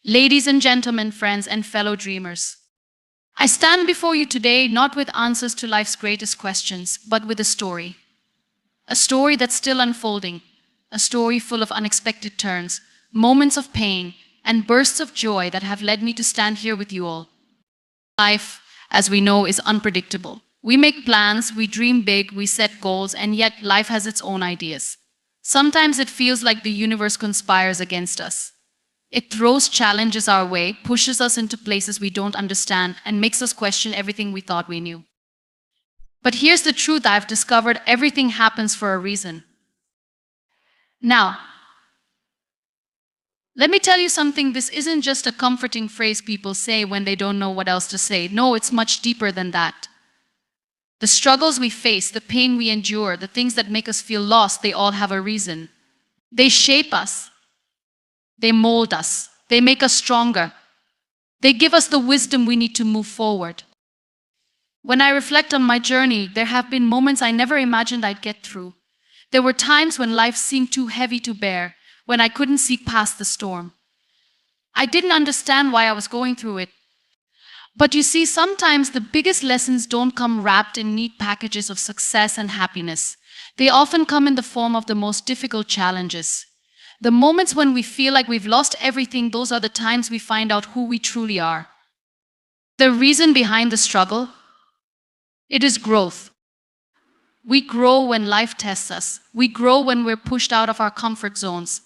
Ladies and gentlemen, friends and fellow dreamers, I stand before you today not with answers to life's greatest questions, but with a story. A story that's still unfolding, a story full of unexpected turns, moments of pain, and bursts of joy that have led me to stand here with you all. Life, as we know, is unpredictable. We make plans, we dream big, we set goals, and yet life has its own ideas. Sometimes it feels like the universe conspires against us. It throws challenges our way, pushes us into places we don't understand, and makes us question everything we thought we knew. But here's the truth I've discovered: everything happens for a reason. Now, let me tell you something. This isn't just a comforting phrase people say when they don't know what else to say. No, it's much deeper than that. The struggles we face, the pain we endure, the things that make us feel lost, they all have a reason. They shape us. They mold us. They make us stronger. They give us the wisdom we need to move forward. When I reflect on my journey, there have been moments I never imagined I'd get through. There were times when life seemed too heavy to bear, when I couldn't see past the storm. I didn't understand why I was going through it. But you see, sometimes the biggest lessons don't come wrapped in neat packages of success and happiness. They often come in the form of the most difficult challenges. The moments when we feel like we've lost everything, those are the times we find out who we truly are. The reason behind the struggle? It is growth. We grow when life tests us. We grow when we're pushed out of our comfort zones.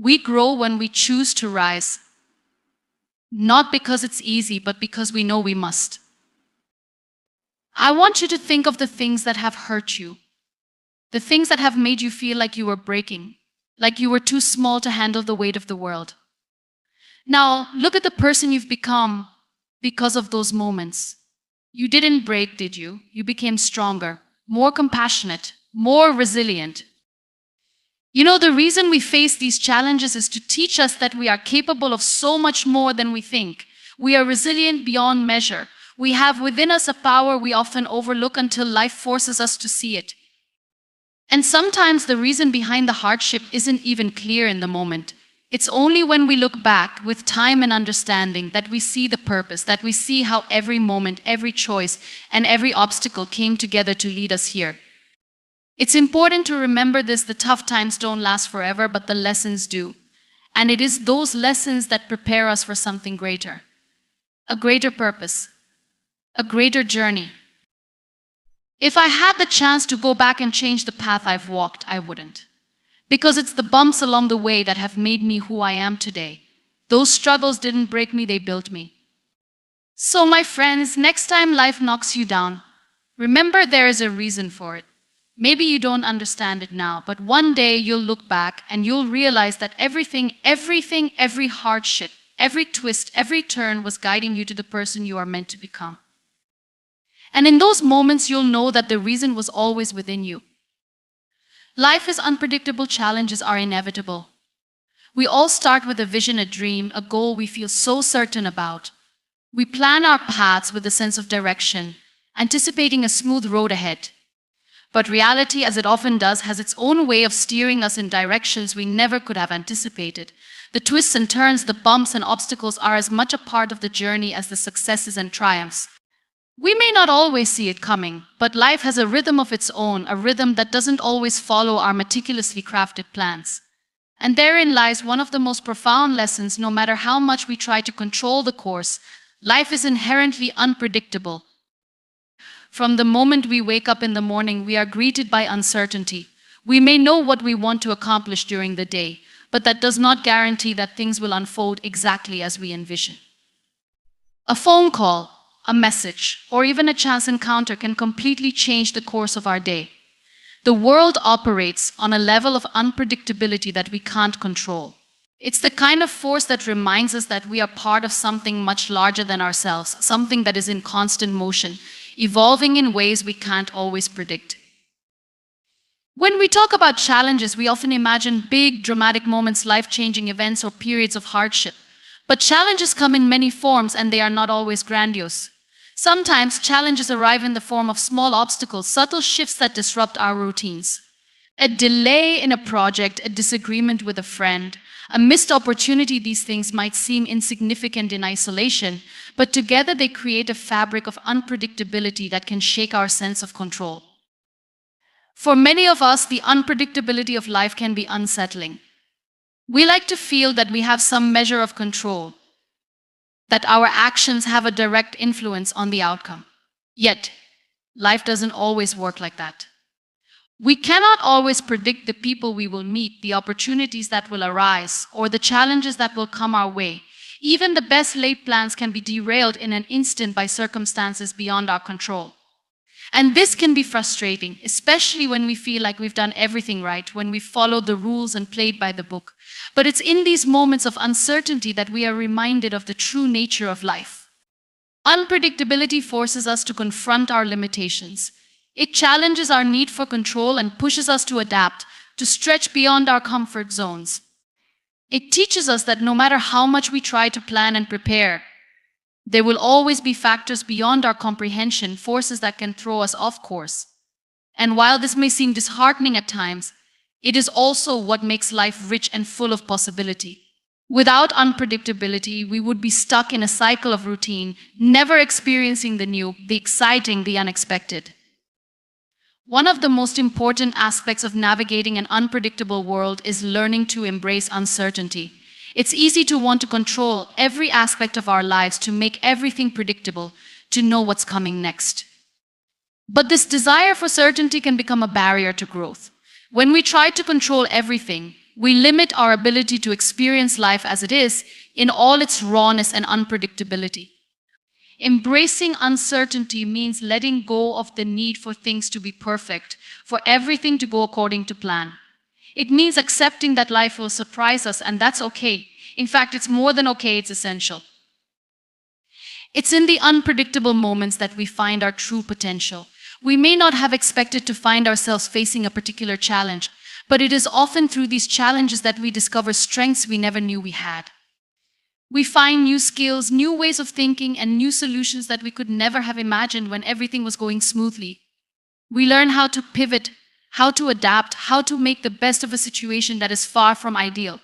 We grow when we choose to rise. Not because it's easy, but because we know we must. I want you to think of the things that have hurt you. The things that have made you feel like you were breaking, like you were too small to handle the weight of the world. Now, look at the person you've become because of those moments. You didn't break, did you? You became stronger, more compassionate, more resilient. You know, the reason we face these challenges is to teach us that we are capable of so much more than we think. We are resilient beyond measure. We have within us a power we often overlook until life forces us to see it. And sometimes the reason behind the hardship isn't even clear in the moment. It's only when we look back with time and understanding that we see the purpose, that we see how every moment, every choice, and every obstacle came together to lead us here. It's important to remember this: the tough times don't last forever, but the lessons do. And it is those lessons that prepare us for something greater. A greater purpose. A greater journey. If I had the chance to go back and change the path I've walked, I wouldn't. Because it's the bumps along the way that have made me who I am today. Those struggles didn't break me, they built me. So my friends, next time life knocks you down, remember there is a reason for it. Maybe you don't understand it now, but one day you'll look back and you'll realize that every hardship, every twist, every turn was guiding you to the person you are meant to become. And in those moments, you'll know that the reason was always within you. Life is unpredictable, challenges are inevitable. We all start with a vision, a dream, a goal we feel so certain about. We plan our paths with a sense of direction, anticipating a smooth road ahead. But reality, as it often does, has its own way of steering us in directions we never could have anticipated. The twists and turns, the bumps and obstacles are as much a part of the journey as the successes and triumphs. We may not always see it coming, but life has a rhythm of its own, a rhythm that doesn't always follow our meticulously crafted plans. And therein lies one of the most profound lessons. No matter how much we try to control the course, life is inherently unpredictable. From the moment we wake up in the morning, we are greeted by uncertainty. We may know what we want to accomplish during the day, but that does not guarantee that things will unfold exactly as we envision. A phone call, a message, or even a chance encounter can completely change the course of our day. The world operates on a level of unpredictability that we can't control. It's the kind of force that reminds us that we are part of something much larger than ourselves, something that is in constant motion, evolving in ways we can't always predict. When we talk about challenges, we often imagine big, dramatic moments, life-changing events, or periods of hardship. But challenges come in many forms, and they are not always grandiose. Sometimes challenges arrive in the form of small obstacles, subtle shifts that disrupt our routines. A delay in a project, a disagreement with a friend, A missed opportunity, these things might seem insignificant in isolation, but together they create a fabric of unpredictability that can shake our sense of control. For many of us, the unpredictability of life can be unsettling. We like to feel that we have some measure of control, that our actions have a direct influence on the outcome. Yet, life doesn't always work like that. We cannot always predict the people we will meet, the opportunities that will arise, or the challenges that will come our way. Even the best laid plans can be derailed in an instant by circumstances beyond our control. And this can be frustrating, especially when we feel like we've done everything right, when we've followed the rules and played by the book. But it's in these moments of uncertainty that we are reminded of the true nature of life. Unpredictability forces us to confront our limitations. It challenges our need for control and pushes us to adapt, to stretch beyond our comfort zones. It teaches us that no matter how much we try to plan and prepare, there will always be factors beyond our comprehension, forces that can throw us off course. And while this may seem disheartening at times, it is also what makes life rich and full of possibility. Without unpredictability, we would be stuck in a cycle of routine, never experiencing the new, the exciting, the unexpected. One of the most important aspects of navigating an unpredictable world is learning to embrace uncertainty. It's easy to want to control every aspect of our lives, to make everything predictable, to know what's coming next. But this desire for certainty can become a barrier to growth. When we try to control everything, we limit our ability to experience life as it is, in all its rawness and unpredictability. Embracing uncertainty means letting go of the need for things to be perfect, for everything to go according to plan. It means accepting that life will surprise us, and that's okay. In fact, it's more than okay, it's essential. It's in the unpredictable moments that we find our true potential. We may not have expected to find ourselves facing a particular challenge, but it is often through these challenges that we discover strengths we never knew we had. We find new skills, new ways of thinking, and new solutions that we could never have imagined when everything was going smoothly. We learn how to pivot, how to adapt, how to make the best of a situation that is far from ideal.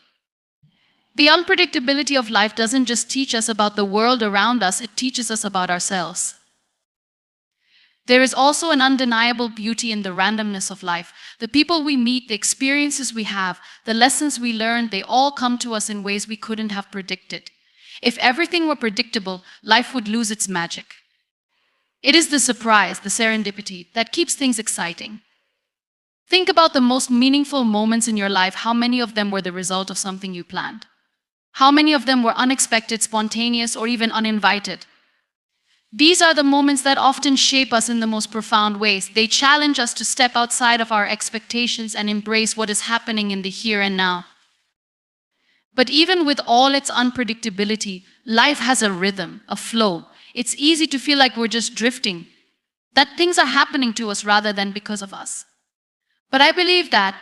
The unpredictability of life doesn't just teach us about the world around us, it teaches us about ourselves. There is also an undeniable beauty in the randomness of life. The people we meet, the experiences we have, the lessons we learn, they all come to us in ways we couldn't have predicted. If everything were predictable, life would lose its magic. It is the surprise, the serendipity, that keeps things exciting. Think about the most meaningful moments in your life. How many of them were the result of something you planned? How many of them were unexpected, spontaneous, or even uninvited? These are the moments that often shape us in the most profound ways. They challenge us to step outside of our expectations and embrace what is happening in the here and now. But even with all its unpredictability, life has a rhythm, a flow. It's easy to feel like we're just drifting, that things are happening to us rather than because of us. But I believe that,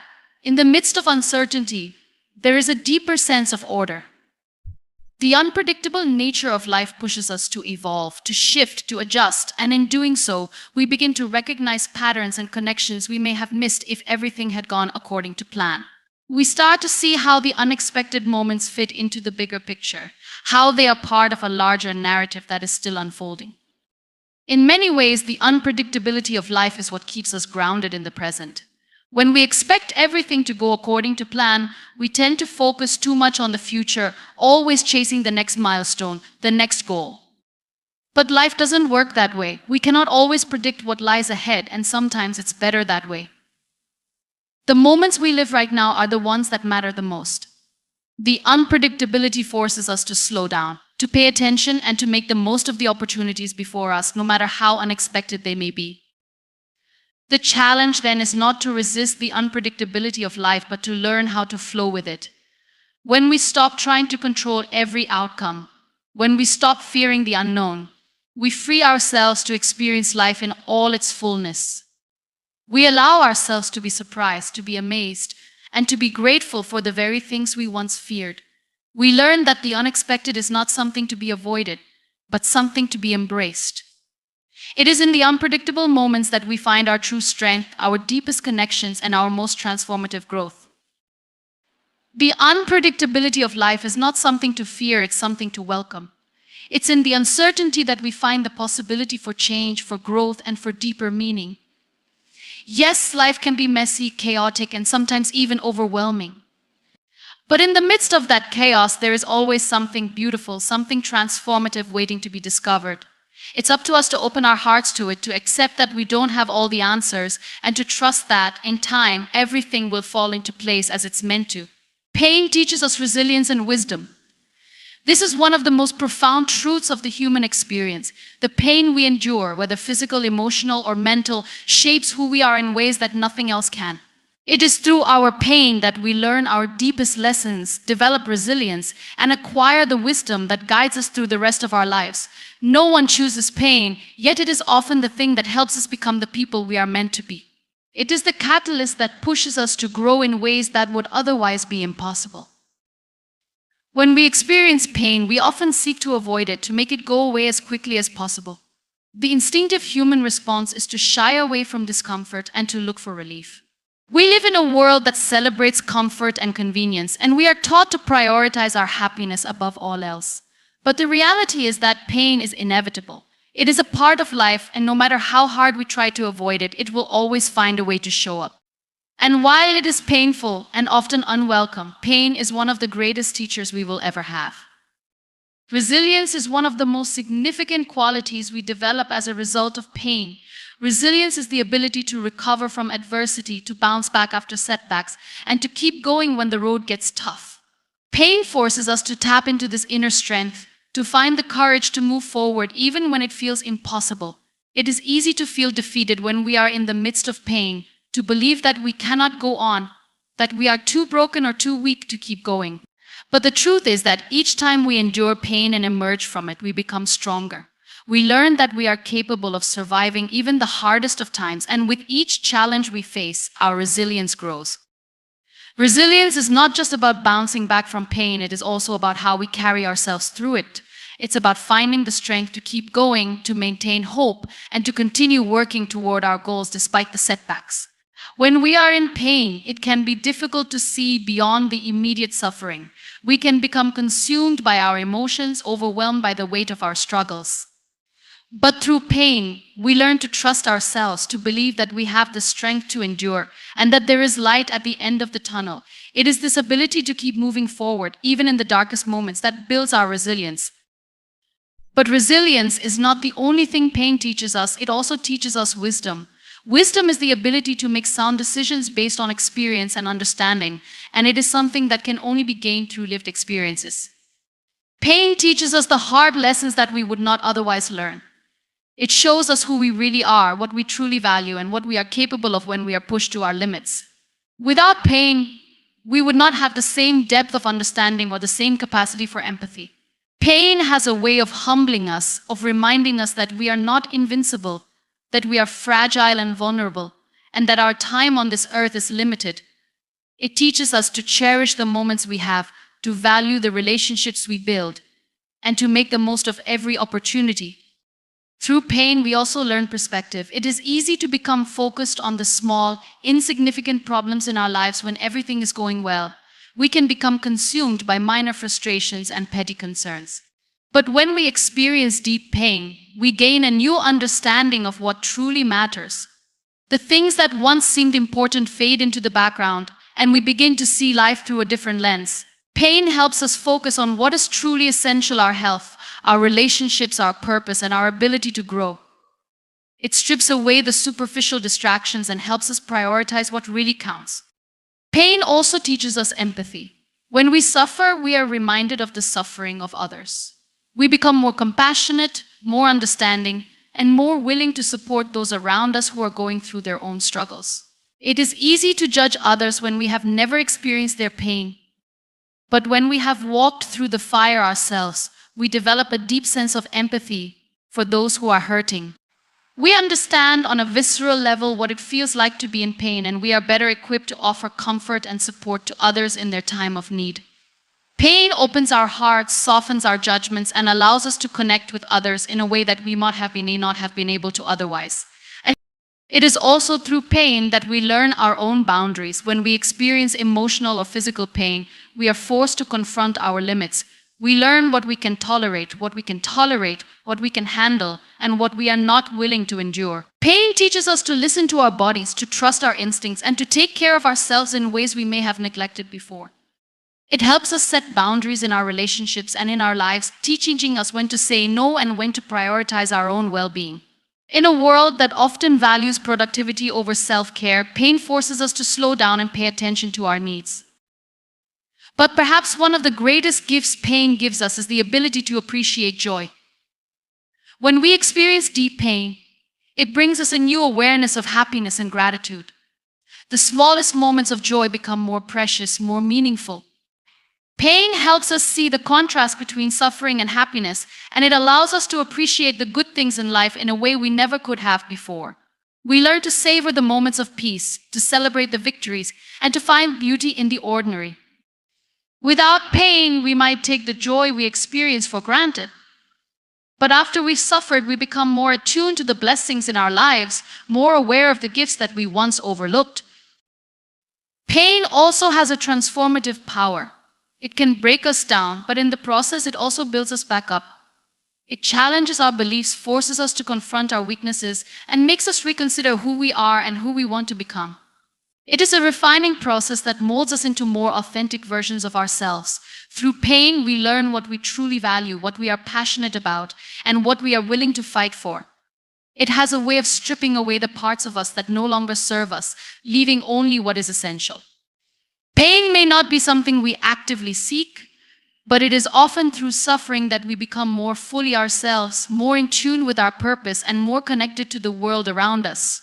in the midst of uncertainty, there is a deeper sense of order. The unpredictable nature of life pushes us to evolve, to shift, to adjust, and in doing so, we begin to recognize patterns and connections we may have missed if everything had gone according to plan. We start to see how the unexpected moments fit into the bigger picture, how they are part of a larger narrative that is still unfolding. In many ways, the unpredictability of life is what keeps us grounded in the present. When we expect everything to go according to plan, we tend to focus too much on the future, always chasing the next milestone, the next goal. But life doesn't work that way. We cannot always predict what lies ahead, and sometimes it's better that way. The moments we live right now are the ones that matter the most. The unpredictability forces us to slow down, to pay attention, and to make the most of the opportunities before us, no matter how unexpected they may be. The challenge then is not to resist the unpredictability of life, but to learn how to flow with it. When we stop trying to control every outcome, when we stop fearing the unknown, we free ourselves to experience life in all its fullness. We allow ourselves to be surprised, to be amazed, and to be grateful for the very things we once feared. We learn that the unexpected is not something to be avoided, but something to be embraced. It is in the unpredictable moments that we find our true strength, our deepest connections, and our most transformative growth. The unpredictability of life is not something to fear, it's something to welcome. It's in the uncertainty that we find the possibility for change, for growth, and for deeper meaning. Yes, life can be messy, chaotic, and sometimes even overwhelming. But in the midst of that chaos, there is always something beautiful, something transformative waiting to be discovered. It's up to us to open our hearts to it, to accept that we don't have all the answers, and to trust that, in time, everything will fall into place as it's meant to. Pain teaches us resilience and wisdom. This is one of the most profound truths of the human experience. The pain we endure, whether physical, emotional, or mental, shapes who we are in ways that nothing else can. It is through our pain that we learn our deepest lessons, develop resilience, and acquire the wisdom that guides us through the rest of our lives. No one chooses pain, yet it is often the thing that helps us become the people we are meant to be. It is the catalyst that pushes us to grow in ways that would otherwise be impossible. When we experience pain, we often seek to avoid it, to make it go away as quickly as possible. The instinctive human response is to shy away from discomfort and to look for relief. We live in a world that celebrates comfort and convenience, and we are taught to prioritize our happiness above all else. But the reality is that pain is inevitable. It is a part of life, and no matter how hard we try to avoid it, it will always find a way to show up. And while it is painful and often unwelcome, pain is one of the greatest teachers we will ever have. Resilience is one of the most significant qualities we develop as a result of pain. Resilience is the ability to recover from adversity, to bounce back after setbacks, and to keep going when the road gets tough. Pain forces us to tap into this inner strength, to find the courage to move forward even when it feels impossible. It is easy to feel defeated when we are in the midst of pain, to believe that we cannot go on, that we are too broken or too weak to keep going. But the truth is that each time we endure pain and emerge from it, we become stronger. We learn that we are capable of surviving even the hardest of times, and with each challenge we face, our resilience grows. Resilience is not just about bouncing back from pain, it is also about how we carry ourselves through it. It's about finding the strength to keep going, to maintain hope, and to continue working toward our goals despite the setbacks. When we are in pain, it can be difficult to see beyond the immediate suffering. We can become consumed by our emotions, overwhelmed by the weight of our struggles. But through pain, we learn to trust ourselves, to believe that we have the strength to endure, and that there is light at the end of the tunnel. It is this ability to keep moving forward, even in the darkest moments, that builds our resilience. But resilience is not the only thing pain teaches us, it also teaches us wisdom. Wisdom is the ability to make sound decisions based on experience and understanding, and it is something that can only be gained through lived experiences. Pain teaches us the hard lessons that we would not otherwise learn. It shows us who we really are, what we truly value, and what we are capable of when we are pushed to our limits. Without pain, we would not have the same depth of understanding or the same capacity for empathy. Pain has a way of humbling us, of reminding us that we are not invincible, that we are fragile and vulnerable, and that our time on this earth is limited. It teaches us to cherish the moments we have, to value the relationships we build, and to make the most of every opportunity. Through pain, we also learn perspective. It is easy to become focused on the small, insignificant problems in our lives when everything is going well. We can become consumed by minor frustrations and petty concerns. But when we experience deep pain, we gain a new understanding of what truly matters. The things that once seemed important fade into the background, and we begin to see life through a different lens. Pain helps us focus on what is truly essential: our health, our relationships, our purpose, and our ability to grow. It strips away the superficial distractions and helps us prioritize what really counts. Pain also teaches us empathy. When we suffer, we are reminded of the suffering of others. We become more compassionate, more understanding, and more willing to support those around us who are going through their own struggles. It is easy to judge others when we have never experienced their pain. But when we have walked through the fire ourselves, we develop a deep sense of empathy for those who are hurting. We understand on a visceral level what it feels like to be in pain, and we are better equipped to offer comfort and support to others in their time of need. Pain opens our hearts, softens our judgments, and allows us to connect with others in a way that we may not have been able to otherwise. And it is also through pain that we learn our own boundaries. When we experience emotional or physical pain, we are forced to confront our limits. We learn what we can tolerate, what we can handle, and what we are not willing to endure. Pain teaches us to listen to our bodies, to trust our instincts, and to take care of ourselves in ways we may have neglected before. It helps us set boundaries in our relationships and in our lives, teaching us when to say no and when to prioritize our own well-being. In a world that often values productivity over self-care, pain forces us to slow down and pay attention to our needs. But perhaps one of the greatest gifts pain gives us is the ability to appreciate joy. When we experience deep pain, it brings us a new awareness of happiness and gratitude. The smallest moments of joy become more precious, more meaningful. Pain helps us see the contrast between suffering and happiness, and it allows us to appreciate the good things in life in a way we never could have before. We learn to savor the moments of peace, to celebrate the victories, and to find beauty in the ordinary. Without pain, we might take the joy we experience for granted. But after we've suffered, we become more attuned to the blessings in our lives, more aware of the gifts that we once overlooked. Pain also has a transformative power. It can break us down, but in the process, it also builds us back up. It challenges our beliefs, forces us to confront our weaknesses, and makes us reconsider who we are and who we want to become. It is a refining process that molds us into more authentic versions of ourselves. Through pain, we learn what we truly value, what we are passionate about, and what we are willing to fight for. It has a way of stripping away the parts of us that no longer serve us, leaving only what is essential. Pain may not be something we actively seek, but it is often through suffering that we become more fully ourselves, more in tune with our purpose, and more connected to the world around us.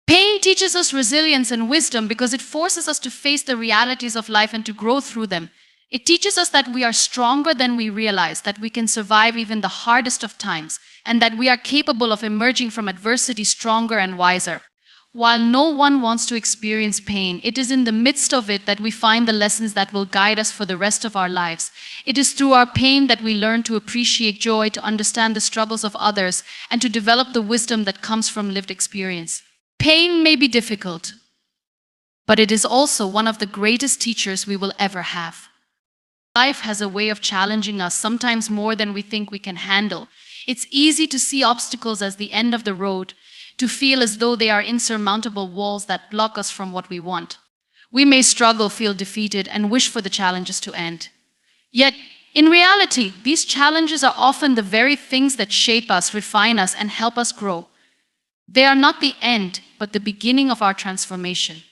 Pain teaches us resilience and wisdom because it forces us to face the realities of life and to grow through them. It teaches us that we are stronger than we realize, that we can survive even the hardest of times, and that we are capable of emerging from adversity stronger and wiser. While no one wants to experience pain, it is in the midst of it that we find the lessons that will guide us for the rest of our lives. It is through our pain that we learn to appreciate joy, to understand the struggles of others, and to develop the wisdom that comes from lived experience. Pain may be difficult, but it is also one of the greatest teachers we will ever have. Life has a way of challenging us, sometimes more than we think we can handle. It's easy to see obstacles as the end of the road, to feel as though they are insurmountable walls that block us from what we want. We may struggle, feel defeated, and wish for the challenges to end. Yet, in reality, these challenges are often the very things that shape us, refine us, and help us grow. They are not the end, but the beginning of our transformation.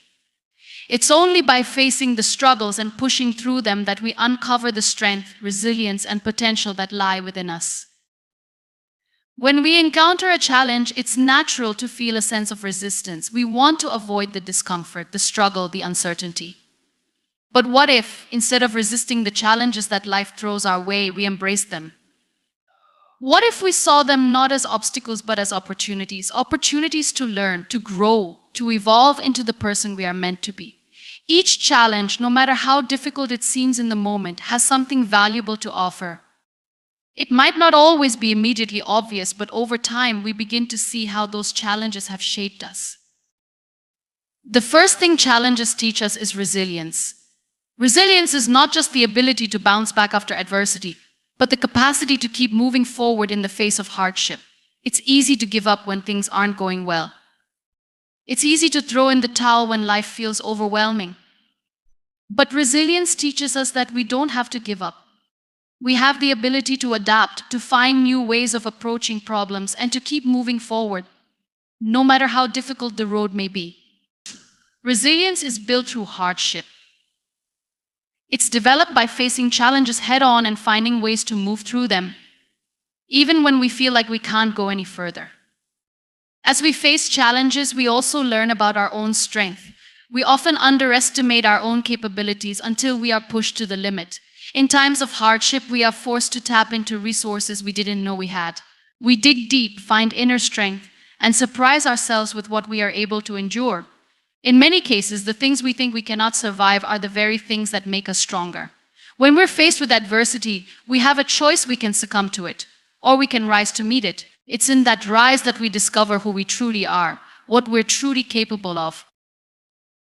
It's only by facing the struggles and pushing through them that we uncover the strength, resilience, and potential that lie within us. When we encounter a challenge, it's natural to feel a sense of resistance. We want to avoid the discomfort, the struggle, the uncertainty. But what if, instead of resisting the challenges that life throws our way, we embrace them? What if we saw them not as obstacles but as opportunities to learn, to grow, to evolve into the person we are meant to be? Each challenge, no matter how difficult it seems in the moment, has something valuable to offer. It might not always be immediately obvious, but over time we begin to see how those challenges have shaped us. The first thing challenges teach us is resilience. Resilience is not just the ability to bounce back after adversity, but the capacity to keep moving forward in the face of hardship. It's easy to give up when things aren't going well. It's easy to throw in the towel when life feels overwhelming. But resilience teaches us that we don't have to give up. We have the ability to adapt, to find new ways of approaching problems, and to keep moving forward, no matter how difficult the road may be. Resilience is built through hardship. It's developed by facing challenges head-on and finding ways to move through them, even when we feel like we can't go any further. As we face challenges, we also learn about our own strength. We often underestimate our own capabilities until we are pushed to the limit. In times of hardship, we are forced to tap into resources we didn't know we had. We dig deep, find inner strength, and surprise ourselves with what we are able to endure. In many cases, the things we think we cannot survive are the very things that make us stronger. When we're faced with adversity, we have a choice: we can succumb to it, or we can rise to meet it. It's in that rise that we discover who we truly are, what we're truly capable of.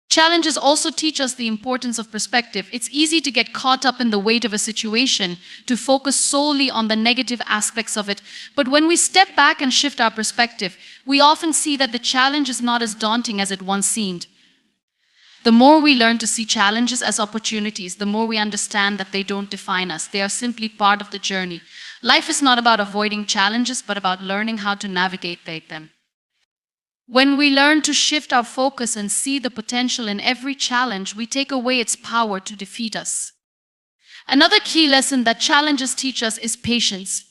Challenges also teach us the importance of perspective. It's easy to get caught up in the weight of a situation, to focus solely on the negative aspects of it. But when we step back and shift our perspective, we often see that the challenge is not as daunting as it once seemed. The more we learn to see challenges as opportunities, the more we understand that they don't define us. They are simply part of the journey. Life is not about avoiding challenges, but about learning how to navigate them. When we learn to shift our focus and see the potential in every challenge, we take away its power to defeat us. Another key lesson that challenges teach us is patience.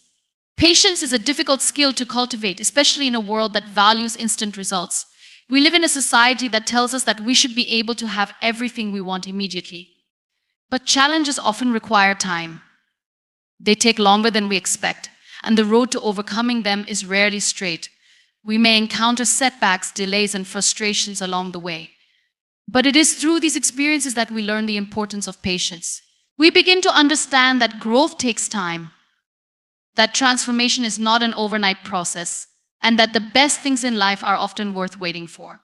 Patience is a difficult skill to cultivate, especially in a world that values instant results. We live in a society that tells us that we should be able to have everything we want immediately. But challenges often require time. They take longer than we expect, and the road to overcoming them is rarely straight. We may encounter setbacks, delays, and frustrations along the way. But it is through these experiences that we learn the importance of patience. We begin to understand that growth takes time, that transformation is not an overnight process, and that the best things in life are often worth waiting for.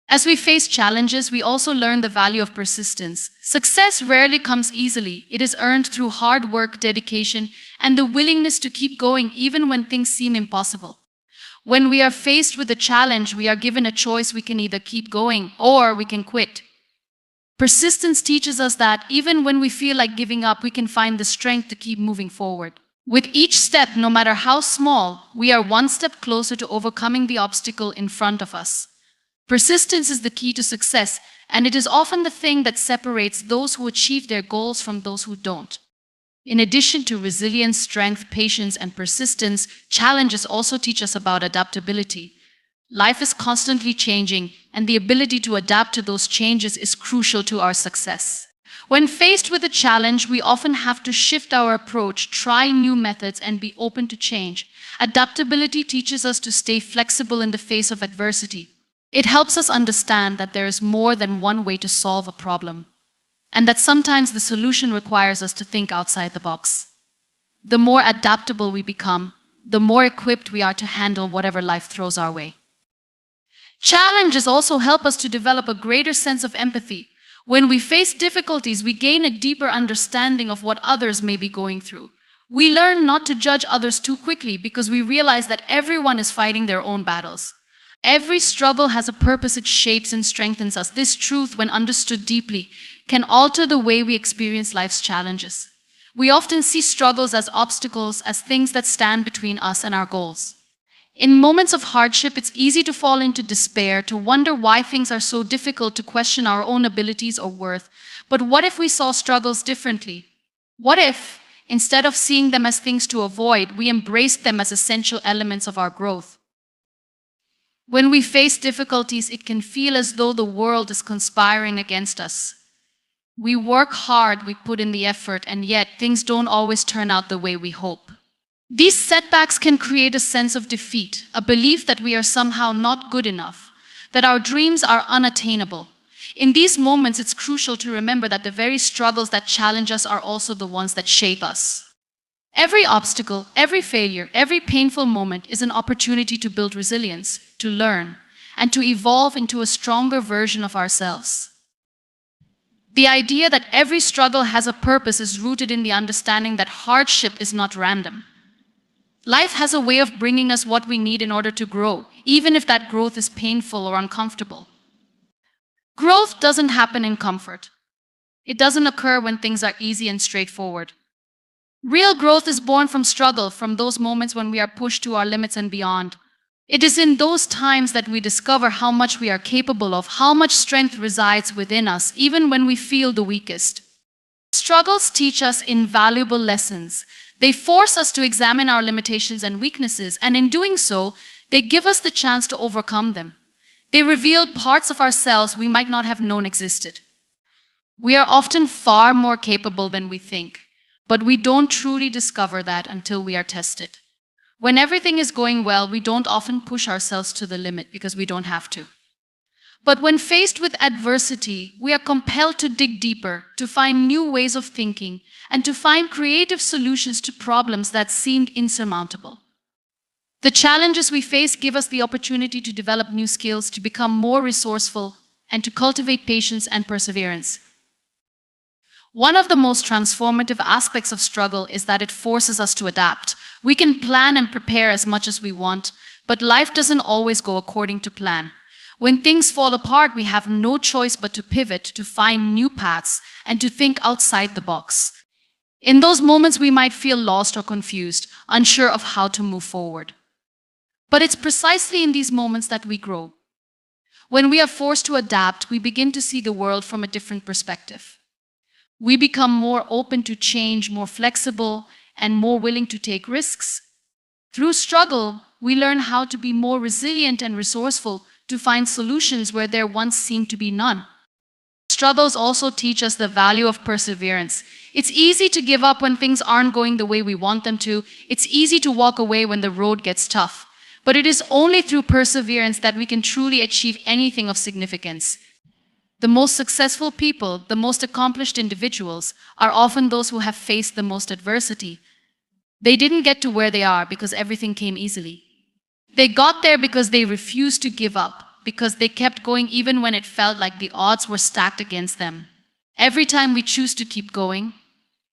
As we face challenges, we also learn the value of persistence. Success rarely comes easily. It is earned through hard work, dedication, and the willingness to keep going even when things seem impossible. When we are faced with a challenge, we are given a choice. We can either keep going or we can quit. Persistence teaches us that even when we feel like giving up, we can find the strength to keep moving forward. With each step, no matter how small, we are one step closer to overcoming the obstacle in front of us. Persistence is the key to success, and it is often the thing that separates those who achieve their goals from those who don't. In addition to resilience, strength, patience, and persistence, challenges also teach us about adaptability. Life is constantly changing, and the ability to adapt to those changes is crucial to our success. When faced with a challenge, we often have to shift our approach, try new methods, and be open to change. Adaptability teaches us to stay flexible in the face of adversity. It helps us understand that there is more than one way to solve a problem, and that sometimes the solution requires us to think outside the box. The more adaptable we become, the more equipped we are to handle whatever life throws our way. Challenges also help us to develop a greater sense of empathy. When we face difficulties, we gain a deeper understanding of what others may be going through. We learn not to judge others too quickly because we realize that everyone is fighting their own battles. Every struggle has a purpose. It shapes and strengthens us. This truth, when understood deeply, can alter the way we experience life's challenges. We often see struggles as obstacles, as things that stand between us and our goals. In moments of hardship, it's easy to fall into despair, to wonder why things are so difficult, to question our own abilities or worth. But what if we saw struggles differently? What if, instead of seeing them as things to avoid, we embraced them as essential elements of our growth? When we face difficulties, it can feel as though the world is conspiring against us. We work hard, we put in the effort, and yet things don't always turn out the way we hope. These setbacks can create a sense of defeat, a belief that we are somehow not good enough, that our dreams are unattainable. In these moments, it's crucial to remember that the very struggles that challenge us are also the ones that shape us. Every obstacle, every failure, every painful moment is an opportunity to build resilience, to learn, and to evolve into a stronger version of ourselves. The idea that every struggle has a purpose is rooted in the understanding that hardship is not random. Life has a way of bringing us what we need in order to grow, even if that growth is painful or uncomfortable. Growth doesn't happen in comfort. It doesn't occur when things are easy and straightforward. Real growth is born from struggle, from those moments when we are pushed to our limits and beyond. It is in those times that we discover how much we are capable of, how much strength resides within us, even when we feel the weakest. Struggles teach us invaluable lessons. They force us to examine our limitations and weaknesses, and in doing so, they give us the chance to overcome them. They reveal parts of ourselves we might not have known existed. We are often far more capable than we think, but we don't truly discover that until we are tested. When everything is going well, we don't often push ourselves to the limit because we don't have to. But when faced with adversity, we are compelled to dig deeper, to find new ways of thinking, and to find creative solutions to problems that seemed insurmountable. The challenges we face give us the opportunity to develop new skills, to become more resourceful, and to cultivate patience and perseverance. One of the most transformative aspects of struggle is that it forces us to adapt. We can plan and prepare as much as we want, but life doesn't always go according to plan. When things fall apart, we have no choice but to pivot, to find new paths, and to think outside the box. In those moments, we might feel lost or confused, unsure of how to move forward. But it's precisely in these moments that we grow. When we are forced to adapt, we begin to see the world from a different perspective. We become more open to change, more flexible, and more willing to take risks. Through struggle, we learn how to be more resilient and resourceful, to find solutions where there once seemed to be none. Struggles also teach us the value of perseverance. It's easy to give up when things aren't going the way we want them to. It's easy to walk away when the road gets tough. But it is only through perseverance that we can truly achieve anything of significance. The most successful people, the most accomplished individuals, are often those who have faced the most adversity. They didn't get to where they are because everything came easily. They got there because they refused to give up, because they kept going even when it felt like the odds were stacked against them. Every time we choose to keep going,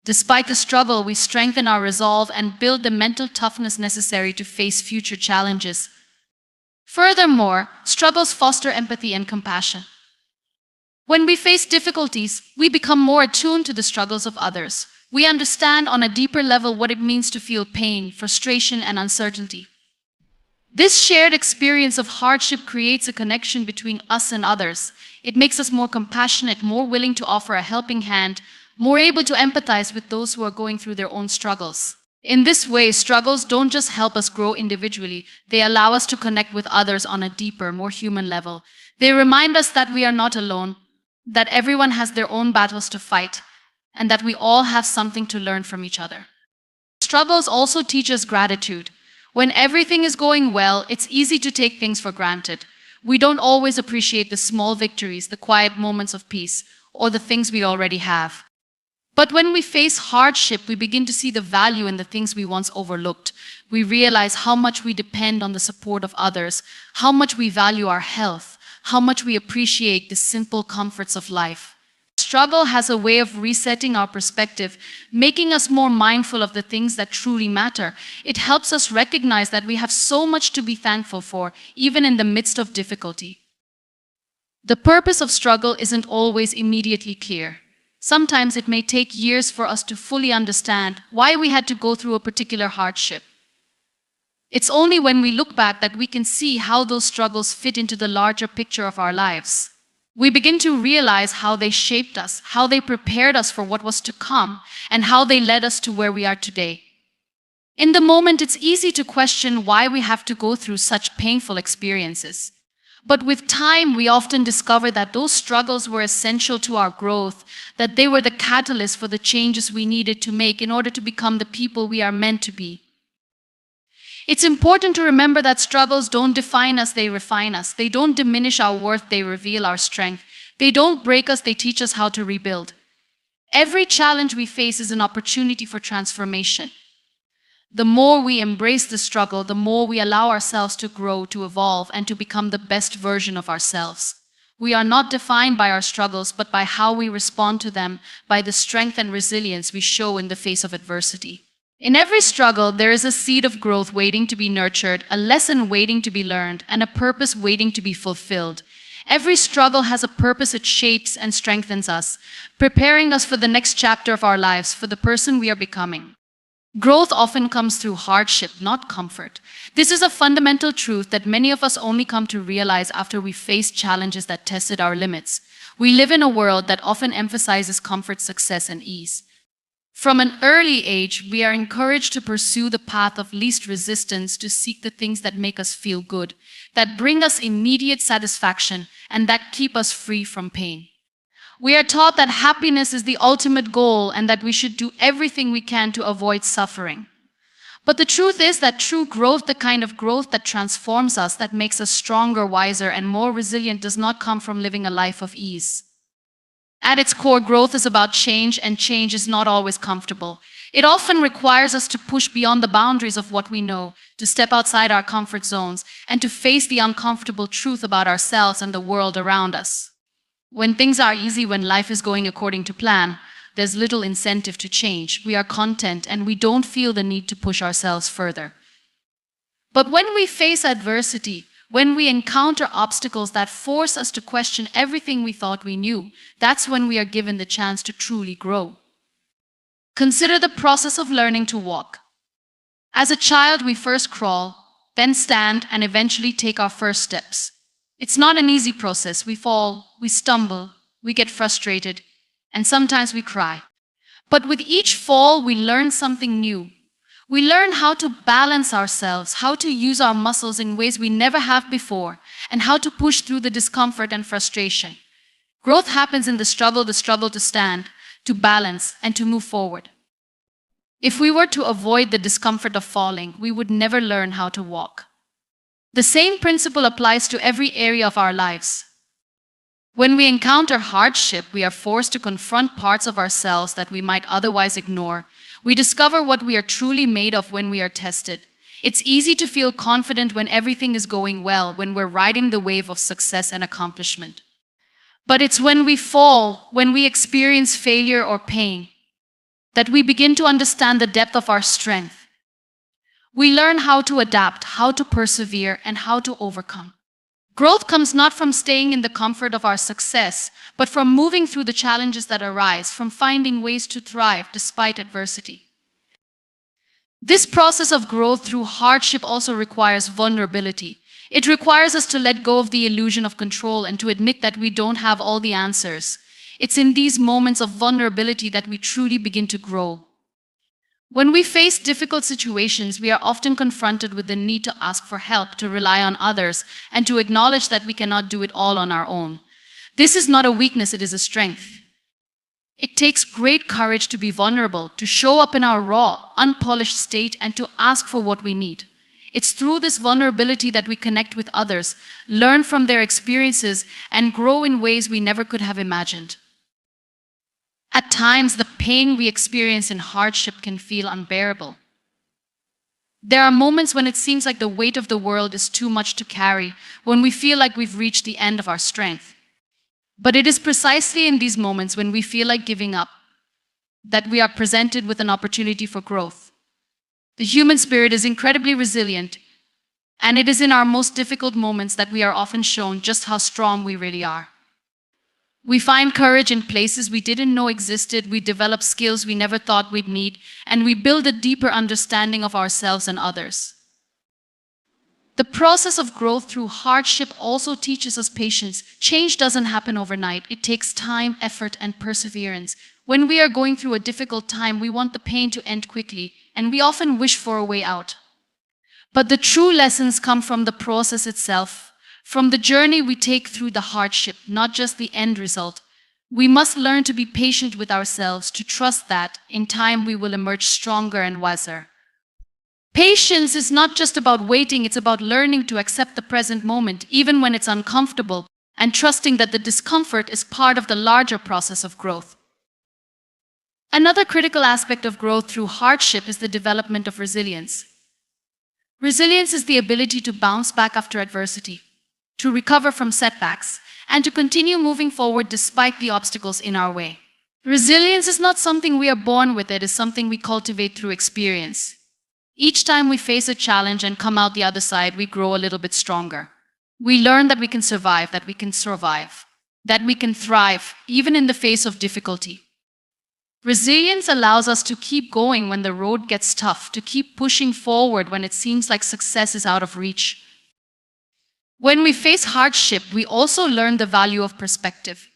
despite the struggle, we strengthen our resolve and build the mental toughness necessary to face future challenges. Furthermore, struggles foster empathy and compassion. When we face difficulties, we become more attuned to the struggles of others. We understand on a deeper level what it means to feel pain, frustration, and uncertainty. This shared experience of hardship creates a connection between us and others. It makes us more compassionate, more willing to offer a helping hand, more able to empathize with those who are going through their own struggles. In this way, struggles don't just help us grow individually, they allow us to connect with others on a deeper, more human level. They remind us that we are not alone, that everyone has their own battles to fight, and that we all have something to learn from each other. Struggles also teach us gratitude. When everything is going well, it's easy to take things for granted. We don't always appreciate the small victories, the quiet moments of peace, or the things we already have. But when we face hardship, we begin to see the value in the things we once overlooked. We realize how much we depend on the support of others, how much we value our health, how much we appreciate the simple comforts of life. Struggle has a way of resetting our perspective, making us more mindful of the things that truly matter. It helps us recognize that we have so much to be thankful for, even in the midst of difficulty. The purpose of struggle isn't always immediately clear. Sometimes it may take years for us to fully understand why we had to go through a particular hardship. It's only when we look back that we can see how those struggles fit into the larger picture of our lives. We begin to realize how they shaped us, how they prepared us for what was to come, and how they led us to where we are today. In the moment, it's easy to question why we have to go through such painful experiences. But with time, we often discover that those struggles were essential to our growth, that they were the catalyst for the changes we needed to make in order to become the people we are meant to be. It's important to remember that struggles don't define us, they refine us. They don't diminish our worth, they reveal our strength. They don't break us, they teach us how to rebuild. Every challenge we face is an opportunity for transformation. The more we embrace the struggle, the more we allow ourselves to grow, to evolve, and to become the best version of ourselves. We are not defined by our struggles, but by how we respond to them, by the strength and resilience we show in the face of adversity. In every struggle, there is a seed of growth waiting to be nurtured, a lesson waiting to be learned, and a purpose waiting to be fulfilled. Every struggle has a purpose. It shapes and strengthens us, preparing us for the next chapter of our lives, for the person we are becoming. Growth often comes through hardship, not comfort. This is a fundamental truth that many of us only come to realize after we face challenges that tested our limits. We live in a world that often emphasizes comfort, success, and ease. From an early age, we are encouraged to pursue the path of least resistance, to seek the things that make us feel good, that bring us immediate satisfaction, and that keep us free from pain. We are taught that happiness is the ultimate goal and that we should do everything we can to avoid suffering. But the truth is that true growth, the kind of growth that transforms us, that makes us stronger, wiser, and more resilient, does not come from living a life of ease. At its core, growth is about change, and change is not always comfortable. It often requires us to push beyond the boundaries of what we know, to step outside our comfort zones, and to face the uncomfortable truth about ourselves and the world around us. When things are easy, when life is going according to plan, there's little incentive to change. We are content and we don't feel the need to push ourselves further. But when we face adversity, when we encounter obstacles that force us to question everything we thought we knew, that's when we are given the chance to truly grow. Consider the process of learning to walk. As a child, we first crawl, then stand, and eventually take our first steps. It's not an easy process. We fall, we stumble, we get frustrated, and sometimes we cry. But with each fall, we learn something new. We learn how to balance ourselves, how to use our muscles in ways we never have before, and how to push through the discomfort and frustration. Growth happens in the struggle to stand, to balance, and to move forward. If we were to avoid the discomfort of falling, we would never learn how to walk. The same principle applies to every area of our lives. When we encounter hardship, we are forced to confront parts of ourselves that we might otherwise ignore. We discover what we are truly made of when we are tested. It's easy to feel confident when everything is going well, when we're riding the wave of success and accomplishment. But it's when we fall, when we experience failure or pain, that we begin to understand the depth of our strength. We learn how to adapt, how to persevere, and how to overcome. Growth comes not from staying in the comfort of our success, but from moving through the challenges that arise, from finding ways to thrive despite adversity. This process of growth through hardship also requires vulnerability. It requires us to let go of the illusion of control and to admit that we don't have all the answers. It's in these moments of vulnerability that we truly begin to grow. When we face difficult situations, we are often confronted with the need to ask for help, to rely on others, and to acknowledge that we cannot do it all on our own. This is not a weakness, it is a strength. It takes great courage to be vulnerable, to show up in our raw, unpolished state, and to ask for what we need. It's through this vulnerability that we connect with others, learn from their experiences, and grow in ways we never could have imagined. At times, the pain we experience in hardship can feel unbearable. There are moments when it seems like the weight of the world is too much to carry, when we feel like we've reached the end of our strength. But it is precisely in these moments when we feel like giving up that we are presented with an opportunity for growth. The human spirit is incredibly resilient, and it is in our most difficult moments that we are often shown just how strong we really are. We find courage in places we didn't know existed, we develop skills we never thought we'd need, and we build a deeper understanding of ourselves and others. The process of growth through hardship also teaches us patience. Change doesn't happen overnight. It takes time, effort, and perseverance. When we are going through a difficult time, we want the pain to end quickly, and we often wish for a way out. But the true lessons come from the process itself. From the journey we take through the hardship, not just the end result. We must learn to be patient with ourselves, to trust that, in time, we will emerge stronger and wiser. Patience is not just about waiting, it's about learning to accept the present moment, even when it's uncomfortable, and trusting that the discomfort is part of the larger process of growth. Another critical aspect of growth through hardship is the development of resilience. Resilience is the ability to bounce back after adversity, to recover from setbacks, and to continue moving forward despite the obstacles in our way. Resilience is not something we are born with, it is something we cultivate through experience. Each time we face a challenge and come out the other side, we grow a little bit stronger. We learn that we can survive, that we can thrive, even in the face of difficulty. Resilience allows us to keep going when the road gets tough, to keep pushing forward when it seems like success is out of reach. When we face hardship, we also learn the value of perspective.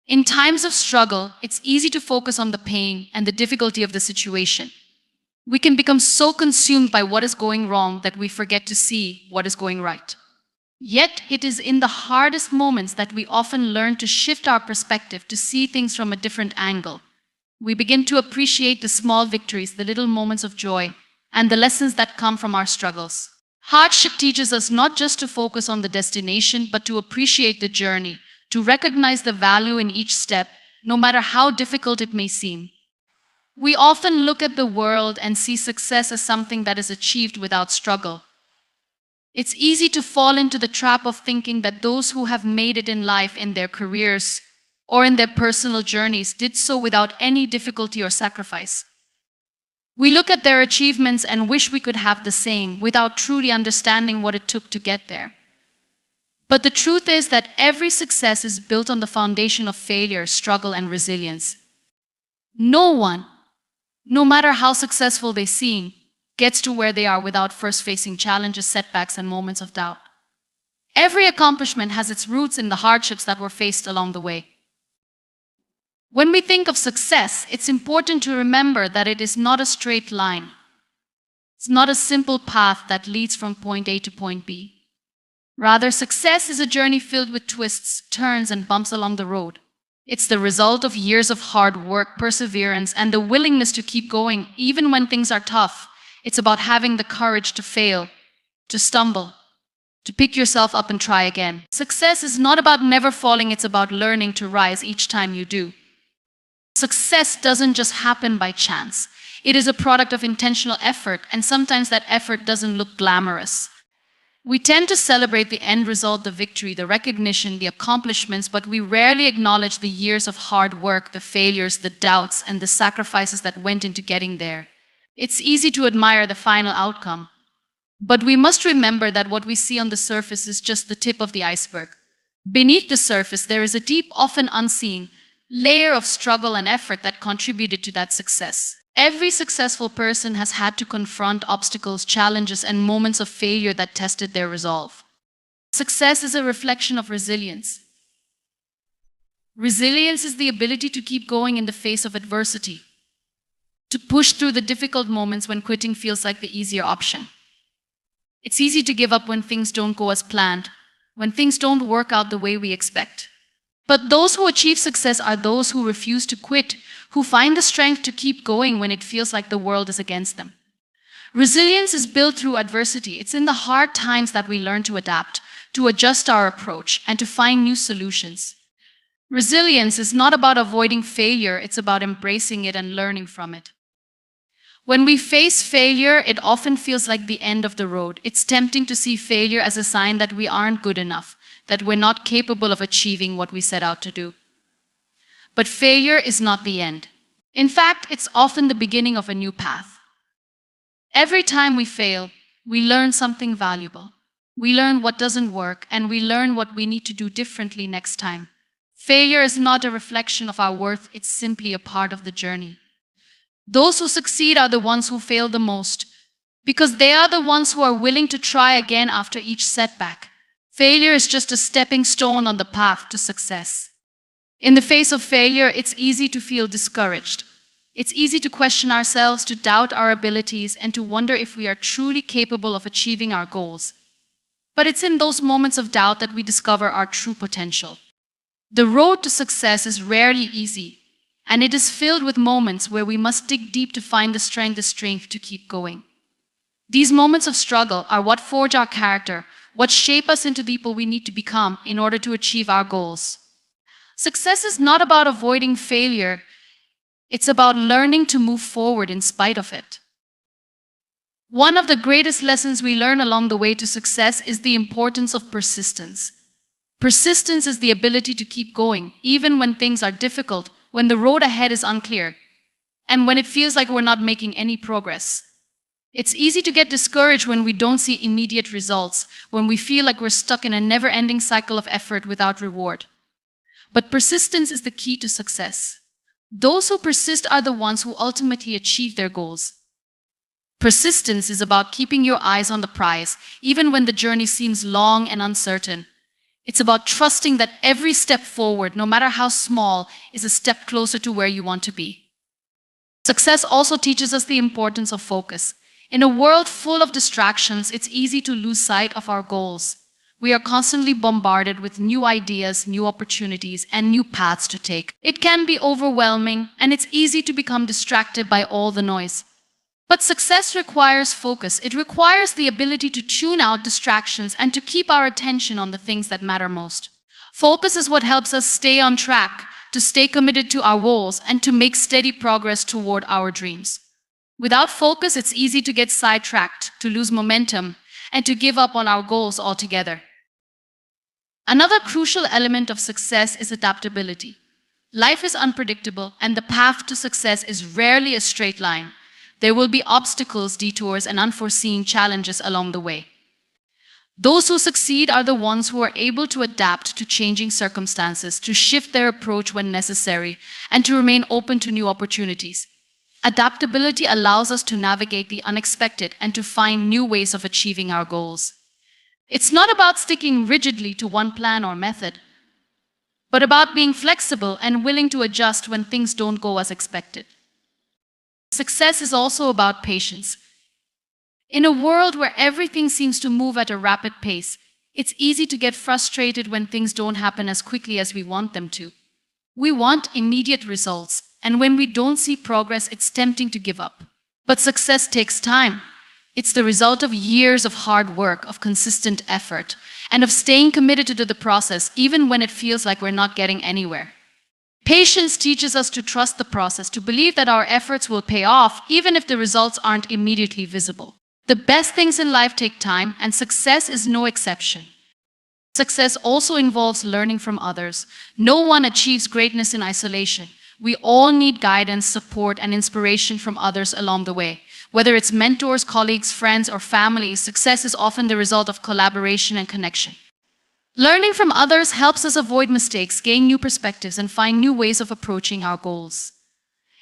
In times of struggle, it's easy to focus on the pain and the difficulty of the situation. We can become so consumed by what is going wrong that we forget to see what is going right. Yet, it is in the hardest moments that we often learn to shift our perspective, to see things from a different angle. We begin to appreciate the small victories, the little moments of joy, and the lessons that come from our struggles. Hardship teaches us not just to focus on the destination, but to appreciate the journey, to recognize the value in each step, no matter how difficult it may seem. We often look at the world and see success as something that is achieved without struggle. It's easy to fall into the trap of thinking that those who have made it in life, in their careers, or in their personal journeys, did so without any difficulty or sacrifice. We look at their achievements and wish we could have the same without truly understanding what it took to get there. But the truth is that every success is built on the foundation of failure, struggle, and resilience. No one, no matter how successful they seem, gets to where they are without first facing challenges, setbacks, and moments of doubt. Every accomplishment has its roots in the hardships that were faced along the way. When we think of success, it's important to remember that it is not a straight line. It's not a simple path that leads from point A to point B. Rather, success is a journey filled with twists, turns, and bumps along the road. It's the result of years of hard work, perseverance, and the willingness to keep going even when things are tough. It's about having the courage to fail, to stumble, to pick yourself up and try again. Success is not about never falling, it's about learning to rise each time you do. Success doesn't just happen by chance. It is a product of intentional effort, and sometimes that effort doesn't look glamorous. We tend to celebrate the end result, the victory, the recognition, the accomplishments, but we rarely acknowledge the years of hard work, the failures, the doubts, and the sacrifices that went into getting there. It's easy to admire the final outcome, but we must remember that what we see on the surface is just the tip of the iceberg. Beneath the surface, there is a deep, often unseen, layer of struggle and effort that contributed to that success. Every successful person has had to confront obstacles, challenges, and moments of failure that tested their resolve. Success is a reflection of resilience. Resilience is the ability to keep going in the face of adversity, to push through the difficult moments when quitting feels like the easier option. It's easy to give up when things don't go as planned, when things don't work out the way we expect. But those who achieve success are those who refuse to quit, who find the strength to keep going when it feels like the world is against them. Resilience is built through adversity. It's in the hard times that we learn to adapt, to adjust our approach, and to find new solutions. Resilience is not about avoiding failure, it's about embracing it and learning from it. When we face failure, it often feels like the end of the road. It's tempting to see failure as a sign that we aren't good enough, that we're not capable of achieving what we set out to do. But failure is not the end. In fact, it's often the beginning of a new path. Every time we fail, we learn something valuable. We learn what doesn't work, and we learn what we need to do differently next time. Failure is not a reflection of our worth, it's simply a part of the journey. Those who succeed are the ones who fail the most, because they are the ones who are willing to try again after each setback. Failure is just a stepping stone on the path to success. In the face of failure, it's easy to feel discouraged. It's easy to question ourselves, to doubt our abilities, and to wonder if we are truly capable of achieving our goals. But it's in those moments of doubt that we discover our true potential. The road to success is rarely easy, and it is filled with moments where we must dig deep to find the strength to keep going. These moments of struggle are what forge our character, what shape us into the people we need to become in order to achieve our goals. Success is not about avoiding failure, it's about learning to move forward in spite of it. One of the greatest lessons we learn along the way to success is the importance of persistence. Persistence is the ability to keep going, even when things are difficult, when the road ahead is unclear, and when it feels like we're not making any progress. It's easy to get discouraged when we don't see immediate results, when we feel like we're stuck in a never-ending cycle of effort without reward. But persistence is the key to success. Those who persist are the ones who ultimately achieve their goals. Persistence is about keeping your eyes on the prize, even when the journey seems long and uncertain. It's about trusting that every step forward, no matter how small, is a step closer to where you want to be. Success also teaches us the importance of focus. In a world full of distractions, it's easy to lose sight of our goals. We are constantly bombarded with new ideas, new opportunities, and new paths to take. It can be overwhelming, and it's easy to become distracted by all the noise. But success requires focus. It requires the ability to tune out distractions and to keep our attention on the things that matter most. Focus is what helps us stay on track, to stay committed to our goals, and to make steady progress toward our dreams. Without focus, it's easy to get sidetracked, to lose momentum, and to give up on our goals altogether. Another crucial element of success is adaptability. Life is unpredictable, and the path to success is rarely a straight line. There will be obstacles, detours, and unforeseen challenges along the way. Those who succeed are the ones who are able to adapt to changing circumstances, to shift their approach when necessary, and to remain open to new opportunities. Adaptability allows us to navigate the unexpected and to find new ways of achieving our goals. It's not about sticking rigidly to one plan or method, but about being flexible and willing to adjust when things don't go as expected. Success is also about patience. In a world where everything seems to move at a rapid pace, it's easy to get frustrated when things don't happen as quickly as we want them to. We want immediate results, and when we don't see progress, it's tempting to give up. But success takes time. It's the result of years of hard work, of consistent effort, and of staying committed to the process even when it feels like we're not getting anywhere. Patience teaches us to trust the process, to believe that our efforts will pay off even if the results aren't immediately visible. The best things in life take time, and success is no exception. Success also involves learning from others. No one achieves greatness in isolation. We all need guidance, support, and inspiration from others along the way. Whether it's mentors, colleagues, friends, or family, success is often the result of collaboration and connection. Learning from others helps us avoid mistakes, gain new perspectives, and find new ways of approaching our goals.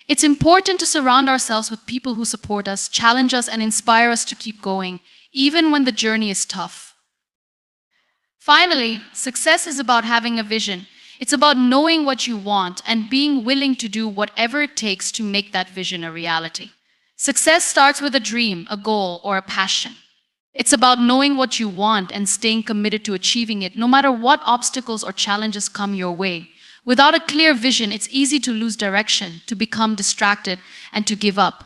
It's important to surround ourselves with people who support us, challenge us, and inspire us to keep going, even when the journey is tough. Finally, success is about having a vision. It's about knowing what you want and being willing to do whatever it takes to make that vision a reality. Success starts with a dream, a goal, or a passion. It's about knowing what you want and staying committed to achieving it, no matter what obstacles or challenges come your way. Without a clear vision, it's easy to lose direction, to become distracted, and to give up.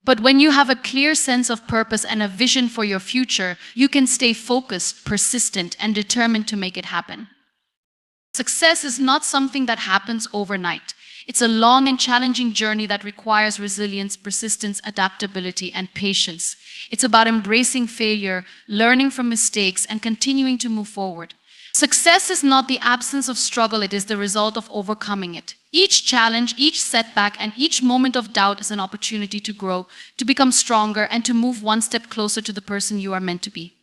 But when you have a clear sense of purpose and a vision for your future, you can stay focused, persistent, and determined to make it happen. Success is not something that happens overnight. It's a long and challenging journey that requires resilience, persistence, adaptability, and patience. It's about embracing failure, learning from mistakes, and continuing to move forward. Success is not the absence of struggle, it is the result of overcoming it. Each challenge, each setback, and each moment of doubt is an opportunity to grow, to become stronger, and to move one step closer to the person you are meant to be.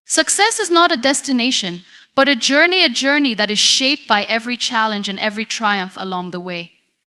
Success is not a destination, but a journey that is shaped by every challenge and every triumph along the way.